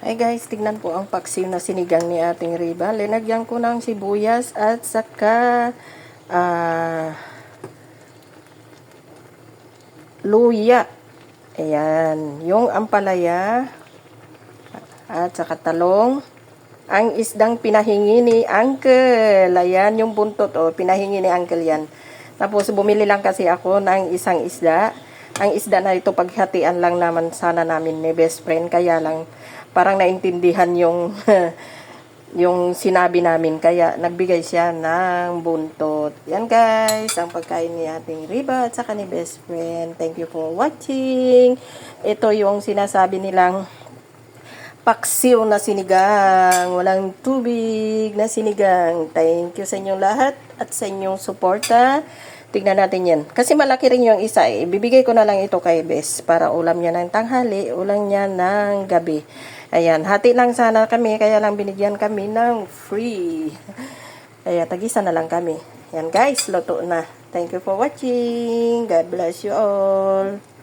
Hi guys, tignan po ang paksiw na sinigang ni ating Riba. Linagyan ko ng sibuyas at saka luya. Ayan, yung ampalaya at saka talong. Ang isdang pinahingi ni Uncle. Ayan, yung buntot, pinahingi ni Uncle yan. Tapos bumili lang kasi ako ng isang isda. Ang isda na ito paghatian lang naman sana namin ni best friend. Kaya lang parang naintindihan yung yung sinabi namin. Kaya nagbigay siya ng buntot. Yan guys, ang pagkain ni ating Riba at saka ni best friend. Thank you for watching. Ito yung sinasabi nilang paksiw na sinigang, walang tubig na sinigang. Thank you sa inyong lahat at sa inyong suporta. Tignan natin yan. Kasi malaki rin yung isa eh. Bibigay ko na lang ito kay Bes para ulam niya ng tanghali, ulam niya ng gabi. Ayan, hati lang sana kami, kaya lang binigyan kami ng free. Kaya tagisa na lang kami. Yan guys, luto na. Thank you for watching. God bless you all.